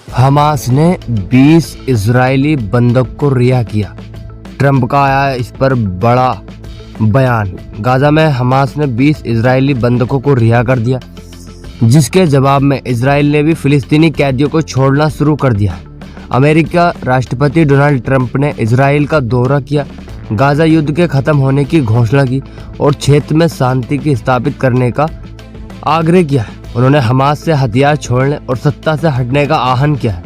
Hamas ने 20 Israeli बंधक को रिहा किया। ट्रंप का आया इस पर बड़ा बयान। गाजा में हमास ने 20 इजरायली बंधकों को रिहा कर दिया, जिसके जवाब में इजराइल ने भी फिलिस्तीनी कैदियों को छोड़ना शुरू कर दिया। अमेरिका राष्ट्रपति डोनाल्ड ट्रंप ने इजराइल का दौरा किया, गाजा युद्ध के खत्म होने की घोषणा की और क्षेत्र में शांति की स्थापित करने का आग्रह किया। उन्होंने हमास से हथियार छोड़ने और सत्ता से हटने का आह्वान किया है।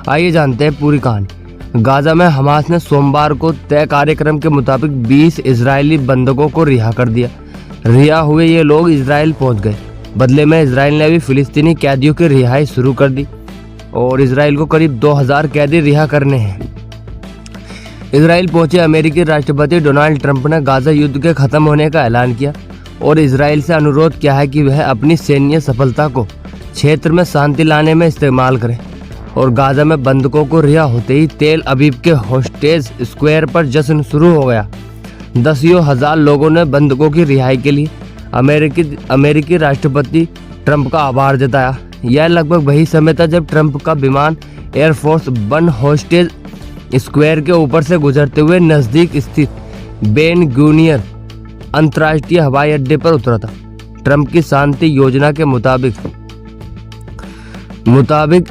आइए जानते हैं पूरी कहानी। गाजा में हमास ने सोमवार को तय कार्यक्रम के मुताबिक 20 इजरायली बंधकों को रिहा कर दिया। रिहा हुए ये लोग इजराइल पहुंच गए। बदले में इजराइल ने भी फिलिस्तीनी कैदियों की रिहाई शुरू कर दी और इजराइल को करीब 2000 कैदी रिहा करने हैं। इजराइल पहुंचे अमेरिकी राष्ट्रपति डोनाल्ड ट्रंप ने गाजा युद्ध के खत्म होने का ऐलान किया और इजराइल से अनुरोध किया है कि वह अपनी सैन्य सफलता को क्षेत्र में शांति लाने में इस्तेमाल करें। और गाजा में बंधकों को रिहा होते ही तेल अवीव के होस्टेज स्क्वायर पर जश्न शुरू हो गया। दसियों हजार लोगों ने बंधकों की रिहाई के लिए अमेरिकी राष्ट्रपति ट्रंप का आभार जताया। यह लगभग वही समय था जब ट्रंप का विमान एयरफोर्स वन होस्टेज स्क्वायर के ऊपर से गुजरते हुए नजदीक स्थित बेन गुरियन अंतर्राष्ट्रीय हवाई अड्डे पर उतरा था। ट्रंप की शांति योजना के मुताबिक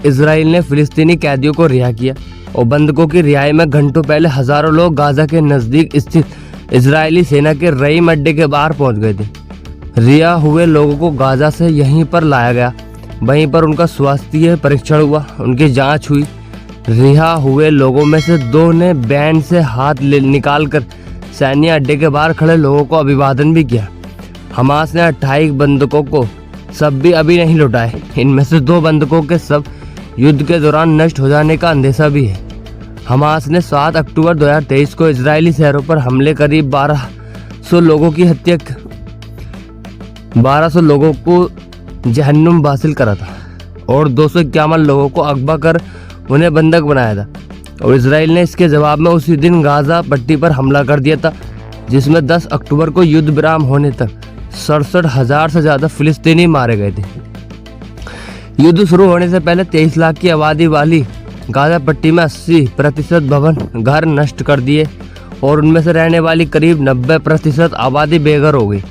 इजराइल ने फिलिस्तीनी कैदियों को रिहा किया और बंधकों की रिहाई में घंटों पहले हजारों लोग गाजा के नजदीक स्थित इजरायली सेना के रहीम अड्डे के बाहर पहुंच गए थे। रिहा हुए लोगों को गाजा से यहीं पर लाया गया, वहीं पर उनका स्वास्थ्य परीक्षण हुआ, उनकी जांच हुई। रिहा हुए लोगों में से 2 ने बैंड से हाथ निकालकर सैन्य अड्डे के बाहर खड़े लोगों को अभिवादन भी किया। हमास ने 28 बंधकों को सब भी अभी नहीं लौटाए। इनमें से 2 बंधकों के सब युद्ध के दौरान नष्ट हो जाने का अंदेशा भी है। हमास ने 7 अक्टूबर 2023 को इजरायली शहरों पर हमले करीब 1200 लोगों को जहन्नुम हासिल करा था और 251 लोगों को अगवा कर उन्हें बंधक बनाया था। और इजराइल ने इसके जवाब में उसी दिन गाजा पट्टी पर हमला कर दिया था, जिसमें 10 अक्टूबर को युद्ध विराम होने तक 67,000 से ज्यादा फिलिस्तीनी मारे गए थे। युद्ध शुरू होने से पहले 23 लाख की आबादी वाली गाजा पट्टी में 80% भवन घर नष्ट कर दिए और उनमें से रहने वाली करीब 90% आबादी बेघर हो गई।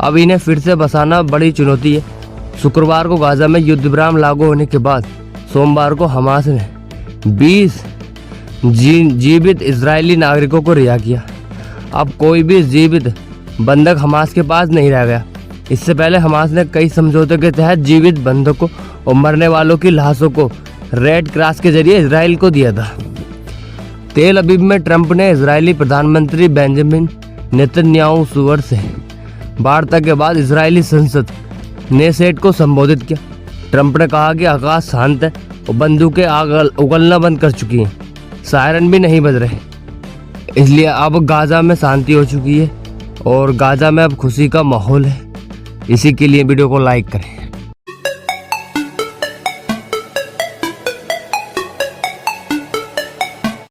अब इन्हें फिर से बसाना बड़ी चुनौती है। शुक्रवार को गाजा में युद्ध विराम लागू होने के बाद सोमवार को हमास ने 20 जीवित इजरायली नागरिकों को रिहा किया। अब कोई भी जीवित बंधक हमास के पास नहीं रह गया। इससे पहले हमास ने कई समझौतों के तहत जीवित बंधकों और मरने वालों की लाशों को रेड क्रॉस के जरिए इजराइल को दिया था। तेल अवीव में ट्रंप ने इजरायली प्रधानमंत्री बेंजामिन नेतन्याहू से वार्ता के बाद इजरायली संसद नेसेट को संबोधित किया। ट्रंप ने कहा कि आकाश शांत है और बंदूकें उगलना बंद कर चुकी हैं, सायरन भी नहीं बज रहे। इसलिए अब गाजा में शांति हो चुकी है और गाजा में अब खुशी का माहौल है। इसी के लिए वीडियो को लाइक करें।